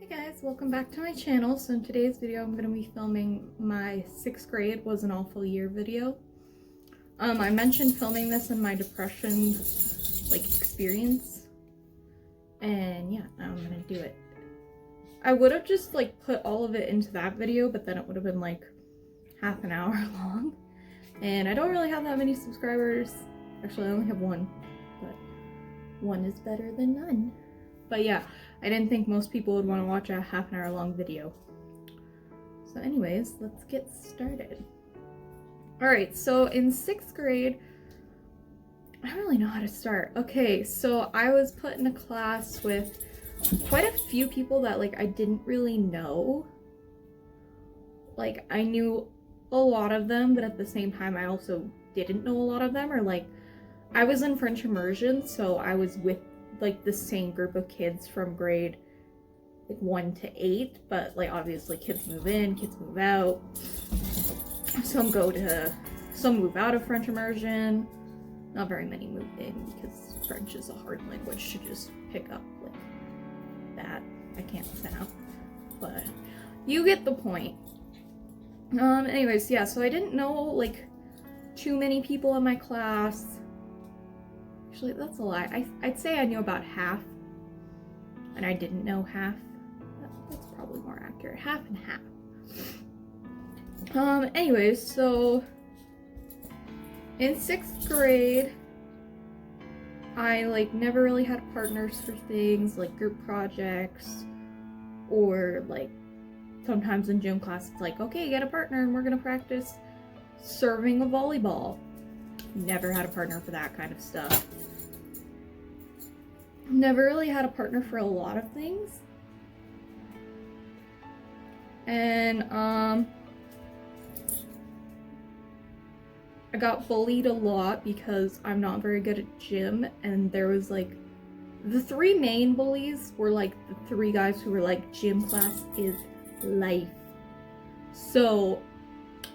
Guys, welcome back to my channel. So in today's video I'm going to be filming my 6th grade was an awful year video. I mentioned filming this in my depression experience, and yeah, now I'm going to do it. I would have just put all of it into that video, but then it would have been like half an hour long, and I don't really have that many subscribers. Actually, I only have one, but one is better than none. But yeah, I didn't think most people would want to watch a half an hour long video. So anyways, let's get started. Alright, so in 6th grade, I don't really know how to start. Okay, so I was put in a class with quite a few people that I didn't really know. I knew a lot of them, but at the same time I also didn't know a lot of them. Or I was in French immersion, so I was with the same group of kids from grade 1 to 8, but obviously kids move in, kids move out. Some move out of French immersion. Not very many move in because French is a hard language to just pick up that. I can't pronounce, but you get the point. Anyways, yeah, so I didn't know too many people in my class. Actually, that's a lie. I'd say I knew about half, and I didn't know half. That's probably more accurate. Half and half. Anyways, so in 6th grade, I never really had partners for things like group projects, or sometimes in gym class it's okay, get a partner and we're gonna practice serving a volleyball. Never had a partner for that kind of stuff. Never really had a partner for a lot of things. And I got bullied a lot because I'm not very good at gym, and there was the 3 main bullies were the 3 guys who were gym class is life. So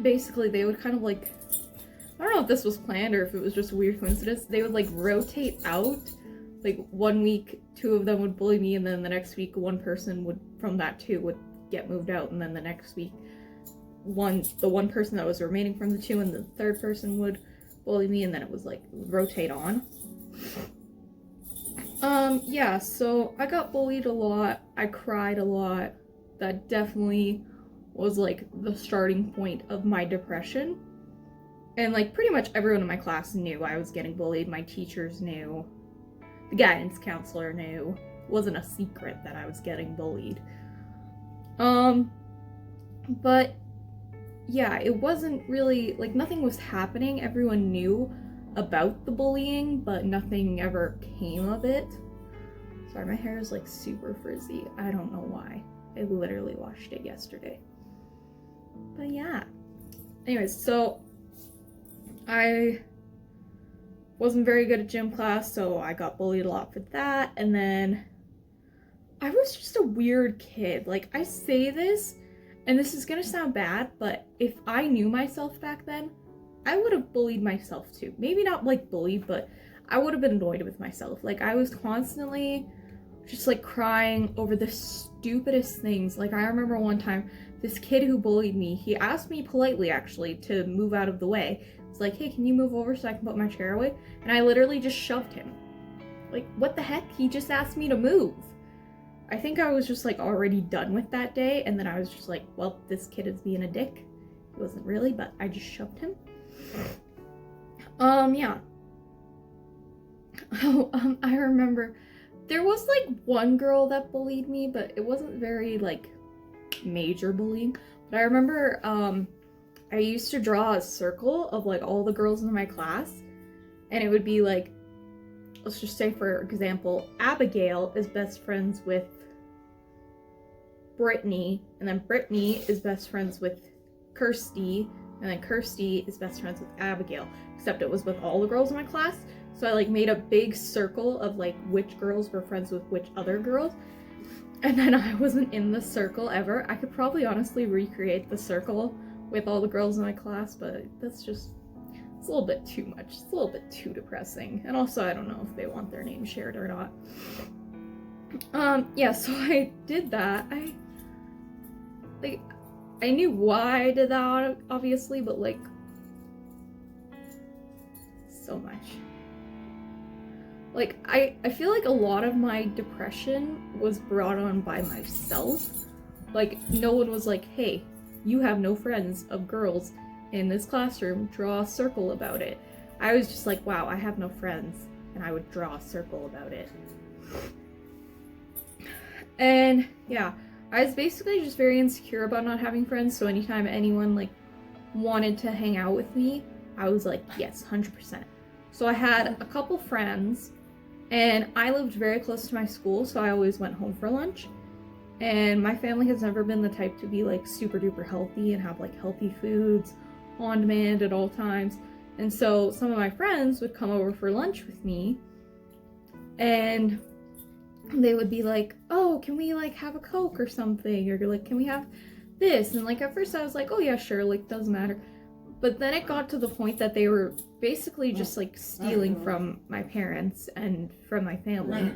basically they would kind of I don't know if this was planned or if it was just a weird coincidence. They would rotate out. 1 week 2 of them would bully me, and then the next week one person from that 2 would get moved out, and then the next week the one person that was remaining from the 2 and the 3rd person would bully me, and then it was rotate on. Yeah, so I got bullied a lot. I cried a lot. That definitely was the starting point of my depression. And pretty much everyone in my class knew I was getting bullied. My teachers knew. The guidance counselor knew. It wasn't a secret that I was getting bullied. But yeah, it wasn't really nothing was happening. Everyone knew about the bullying, but nothing ever came of it. Sorry, my hair is super frizzy. I don't know why. I literally washed it yesterday. But yeah. Anyways, so I wasn't very good at gym class, so I got bullied a lot for that. And then I was just a weird kid. I say this, and this is gonna sound bad, but if I knew myself back then, I would have bullied myself too. Maybe not bullied, but I would have been annoyed with myself. I was constantly just crying over the stupidest things. I remember one time this kid who bullied me, he asked me politely actually to move out of the way. It's hey, can you move over so I can put my chair away? And I literally just shoved him. What the heck? He just asked me to move. I think I was just already done with that day, and then I was just well, this kid is being a dick. He wasn't really, but I just shoved him. Yeah. Oh, I remember there was one girl that bullied me, but it wasn't very major bullying. But I remember I used to draw a circle of all the girls in my class, and it would be let's just say, for example, Abigail is best friends with Brittany, and then Brittany is best friends with Kirsty, and then Kirsty is best friends with Abigail, except it was with all the girls in my class. So I made a big circle of which girls were friends with which other girls, and then I wasn't in the circle ever. I could probably honestly recreate the circle with all the girls in my class, but that's just, it's a little bit too much. It's a little bit too depressing. And also, I don't know if they want their name shared or not. Yeah, so I did that. I knew why I did that, obviously, but like, so much. Like, I feel like a lot of my depression was brought on by myself. Like, no one was like, hey, you have no friends of girls in this classroom, draw a circle about it. I was just like, wow, I have no friends, and I would draw a circle about it. And yeah, I was basically just very insecure about not having friends, so anytime anyone like wanted to hang out with me, I was like, yes, 100%. So I had a couple friends, and I lived very close to my school, so I always went home for lunch. And my family has never been the type to be like super duper healthy and have like healthy foods on demand at all times. And so some of my friends would come over for lunch with me, and they would be like, oh, can we like have a Coke or something? Or like, can we have this? And like at first I was like, oh yeah, sure, like doesn't matter. But then it got to the point that they were basically just like stealing from my parents and from my family.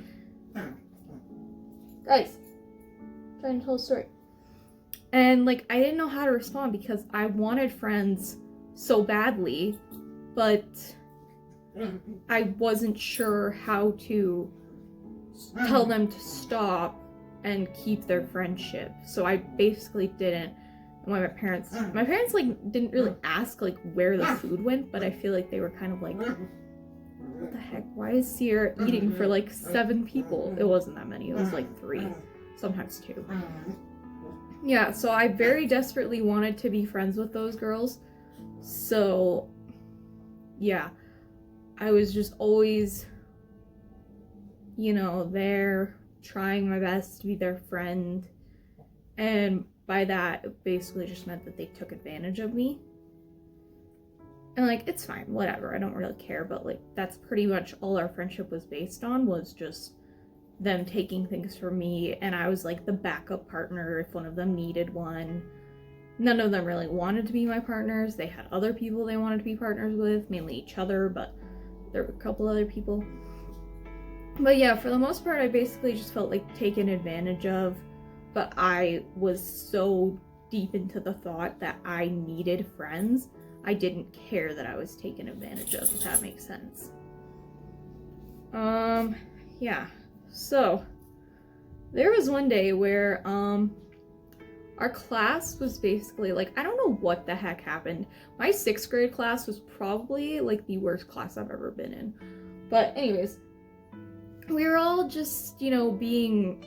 Guys, trying to tell a story. And like I didn't know how to respond because I wanted friends so badly, but I wasn't sure how to tell them to stop and keep their friendship. So I basically didn't. When my parents like didn't really ask like where the food went, but I feel like they were kind of like, what the heck, why is Sierra eating for like 7 people? It wasn't that many, it was like 3, sometimes 2. Yeah, so I very desperately wanted to be friends with those girls. So yeah, I was just always, you know, there trying my best to be their friend. And by that, it basically just meant that they took advantage of me. And like, it's fine, whatever, I don't really care, but like, that's pretty much all our friendship was based on, was just them taking things from me, and I was like the backup partner if one of them needed one. None of them really wanted to be my partners. They had other people they wanted to be partners with, mainly each other, but there were a couple other people. But yeah, for the most part, I basically just felt like taken advantage of. But I was so deep into the thought that I needed friends, I didn't care that I was taken advantage of, if that makes sense. Yeah. So, there was one day where, our class was basically, like, I don't know what the heck happened. My 6th grade class was probably, like, the worst class I've ever been in. But anyways, we were all just, you know, being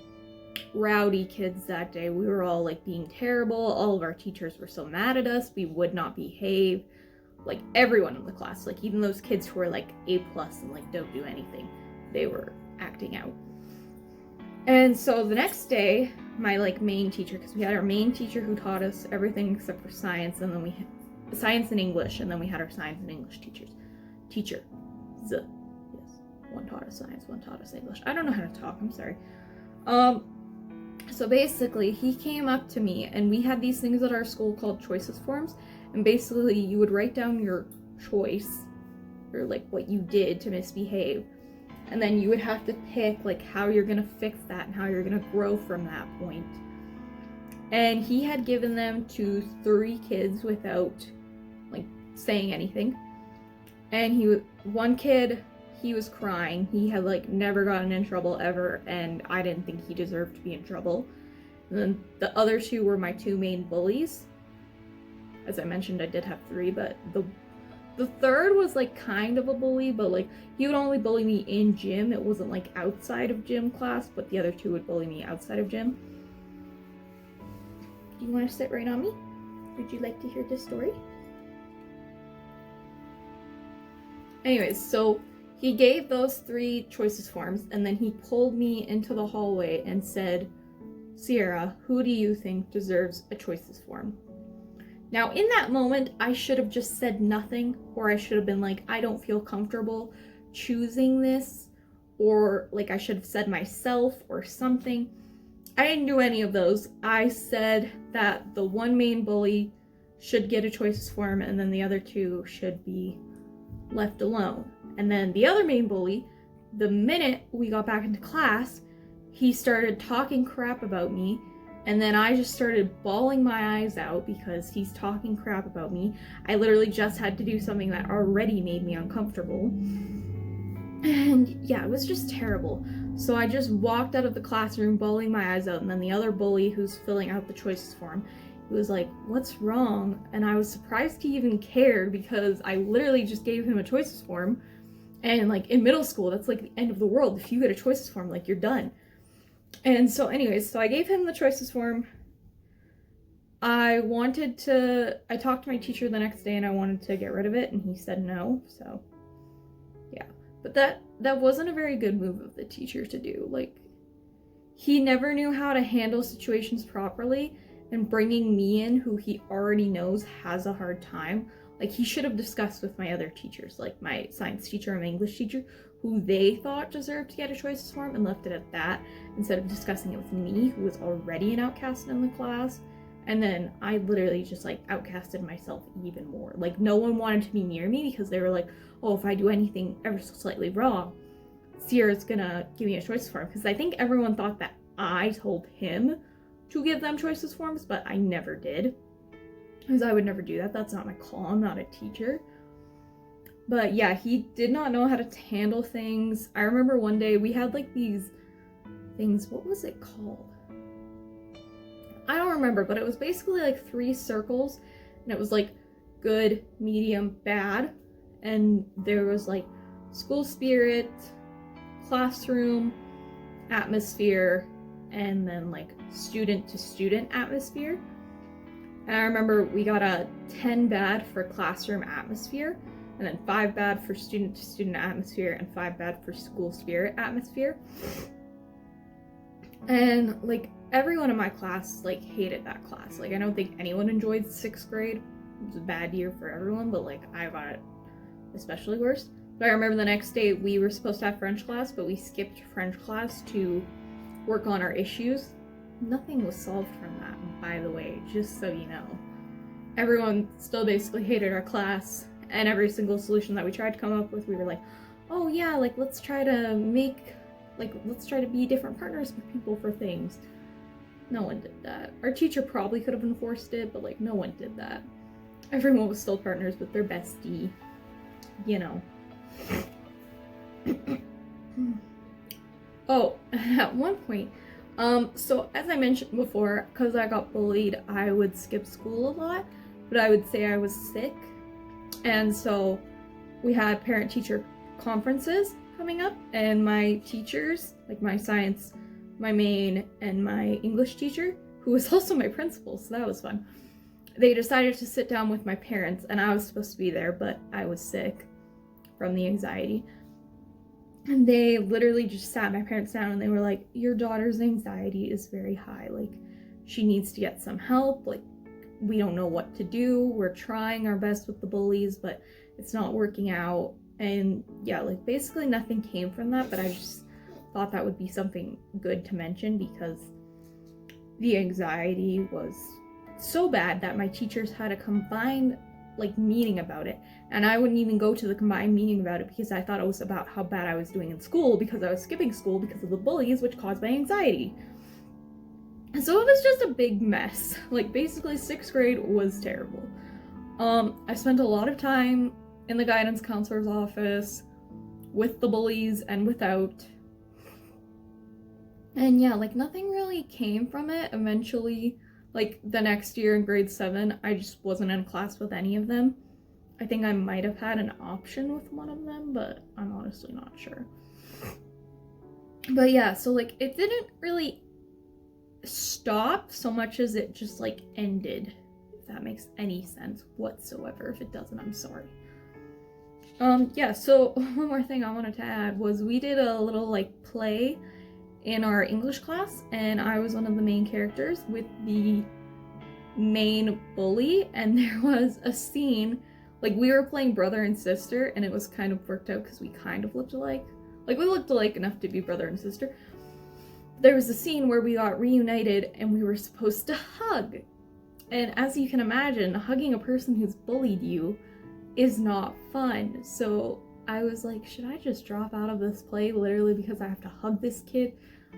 rowdy kids that day. We were all like being terrible. All of our teachers were so mad at us. We would not behave. Like everyone in the class, like even those kids who were like A+ and like don't do anything, they were acting out. And so the next day, my like main teacher, because we had our main teacher who taught us everything except for science, and then we had science and English, and then we had our science and English teachers. Yes, one taught us science, one taught us English. I don't know how to talk, I'm sorry. So basically, he came up to me, and we had these things at our school called choices forms, and basically you would write down your choice, or like what you did to misbehave, and then you would have to pick like how you're gonna fix that and how you're gonna grow from that point. And he had given them to 3 kids without like saying anything, and one kid, he was crying. He had like never gotten in trouble ever, and I didn't think he deserved to be in trouble. And then the other 2 were my 2 main bullies. As I mentioned, I did have 3, but the 3rd was like kind of a bully, but like he would only bully me in gym. It wasn't like outside of gym class, but the other 2 would bully me outside of gym. Do you want to sit right on me? Would you like to hear this story? Anyways, so he gave those 3 choices forms, and then he pulled me into the hallway and said, Sierra, who do you think deserves a choices form? Now, in that moment, I should have just said nothing, or I should have been like, I don't feel comfortable choosing this, or like I should have said myself or something. I didn't do any of those. I said that the one main bully should get a choices form, and then the other 2 should be left alone. And then the other main bully, the minute we got back into class, he started talking crap about me, and then I just started bawling my eyes out because he's talking crap about me. I literally just had to do something that already made me uncomfortable. And yeah, it was just terrible. So I just walked out of the classroom bawling my eyes out, and then the other bully who's filling out the choices form, he was like, "What's wrong?" And I was surprised he even cared because I literally just gave him a choices form. And like in middle school, that's like the end of the world. If you get a choices form, like you're done. And so anyways, so I gave him the choices form. I talked to my teacher the next day and I wanted to get rid of it, and he said no, so yeah. But that wasn't a very good move of the teacher to do. Like, he never knew how to handle situations properly, and bringing me in, who he already knows has a hard time, like, he should have discussed with my other teachers, like my science teacher and my English teacher, who they thought deserved to get a choices form, and left it at that, instead of discussing it with me, who was already an outcast in the class. And then I literally just like outcasted myself even more. Like, no one wanted to be near me because they were like, oh, if I do anything ever so slightly wrong, Sierra's gonna give me a choices form. Because I think everyone thought that I told him to give them choices forms, but I never did. Because I would never do that. That's not my call. I'm not a teacher. But yeah, he did not know how to handle things. I remember one day we had like these things, what was it called? I don't remember, but it was basically like 3 circles, and it was like good, medium, bad. And there was like school spirit, classroom, atmosphere, and then like student to student atmosphere. And I remember we got a 10 bad for classroom atmosphere, and then 5 bad for student to student atmosphere, and 5 bad for school spirit atmosphere. And like everyone in my class like hated that class. Like, I don't think anyone enjoyed 6th grade. It was a bad year for everyone, but like I got it especially worse. But I remember the next day we were supposed to have French class, but we skipped French class to work on our issues. Nothing was solved from that, by the way, just so you know. Everyone still basically hated our class, and every single solution that we tried to come up with, we were like, oh yeah, like let's try to be different partners with people for things. No one did that. Our teacher probably could have enforced it, but like no one did that. Everyone was still partners with their bestie, you know. Oh, at one point, so as I mentioned before, because I got bullied, I would skip school a lot, but I would say I was sick. And so we had parent-teacher conferences coming up, and my teachers, like my science, my main, and my English teacher, who was also my principal, so that was fun, they decided to sit down with my parents, and I was supposed to be there, but I was sick from the anxiety. And they literally just sat my parents down and they were like, your daughter's anxiety is very high. Like, she needs to get some help. Like, we don't know what to do. We're trying our best with the bullies, but it's not working out. And yeah, like basically nothing came from that, but I just thought that would be something good to mention because the anxiety was so bad that my teachers had a combined like meeting about it, and I wouldn't even go to the combined meeting about it because I thought it was about how bad I was doing in school because I was skipping school because of the bullies, which caused my anxiety. And so it was just a big mess. Like, basically 6th grade was terrible. I spent a lot of time in the guidance counselor's office with the bullies and without. And yeah, like nothing really came from it. Eventually, like the next year in grade 7, I just wasn't in class with any of them. I think I might have had an option with one of them, but I'm honestly not sure. But yeah, so like it didn't really stop so much as it just like ended, if that makes any sense whatsoever. If it doesn't, I'm sorry. Yeah, so one more thing I wanted to add was we did a little like play in our English class, and I was one of the main characters with the main bully, and there was a scene, like we were playing brother and sister, and it was kind of worked out because we kind of looked alike. Like, we looked alike enough to be brother and sister. There was a scene where we got reunited and we were supposed to hug. And as you can imagine, hugging a person who's bullied you is not fun. So I was like, should I just drop out of this play literally because I have to hug this kid?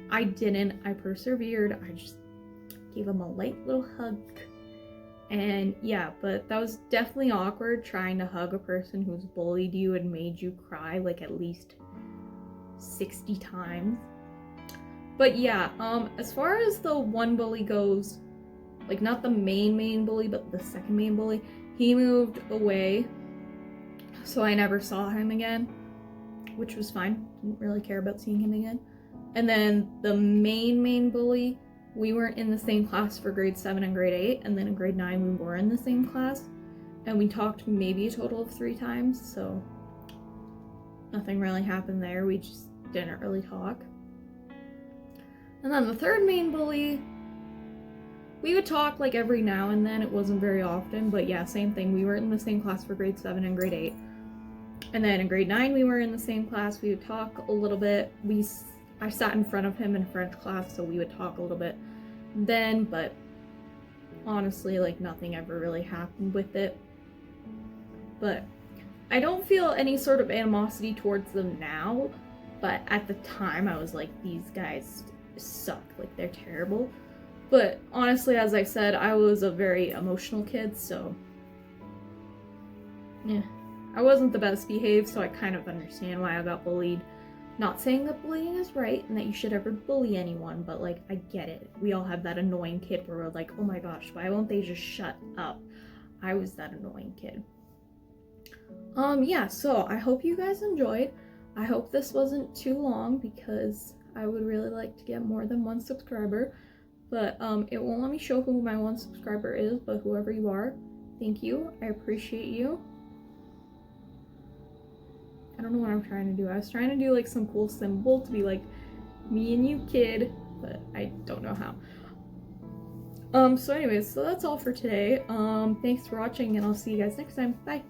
I didn't. I persevered. I just gave him a light little hug. And yeah, but that was definitely awkward trying to hug a person who's bullied you and made you cry like at least 60 times. But yeah, as far as the one bully goes, like not the main bully, but the second main bully, he moved away, so I never saw him again, which was fine. Didn't really care about seeing him again. And then the main bully, we weren't in the same class for grade 7 and grade 8, and then in grade 9 we were in the same class, and we talked maybe a total of 3 times, so nothing really happened there. We just didn't really talk. And then the third main bully, we would talk like every now and then. It wasn't very often, but yeah, same thing. We were in the same class for grade 7 and grade 8. And then in grade 9 we were in the same class. We would talk a little bit. I sat in front of him in French class, so we would talk a little bit then, but honestly, like nothing ever really happened with it. But I don't feel any sort of animosity towards them now, but at the time I was like, these guys suck, like they're terrible. But honestly, as I said, I was a very emotional kid, so yeah, I wasn't the best behaved, so I kind of understand why I got bullied. Not saying that bullying is right and that you should ever bully anyone, but like, I get it. We all have that annoying kid where we're like, oh my gosh, why won't they just shut up? I was that annoying kid. Yeah, so I hope you guys enjoyed. I hope this wasn't too long because I would really like to get more than 1 subscriber, but it won't let me show who my 1 subscriber is, but whoever you are, thank you. I appreciate you. I don't know what I'm trying to do. I was trying to do like some cool symbol to be like, me and you kid, but I don't know how. So anyways, so that's all for today. Thanks for watching, and I'll see you guys next time. Bye!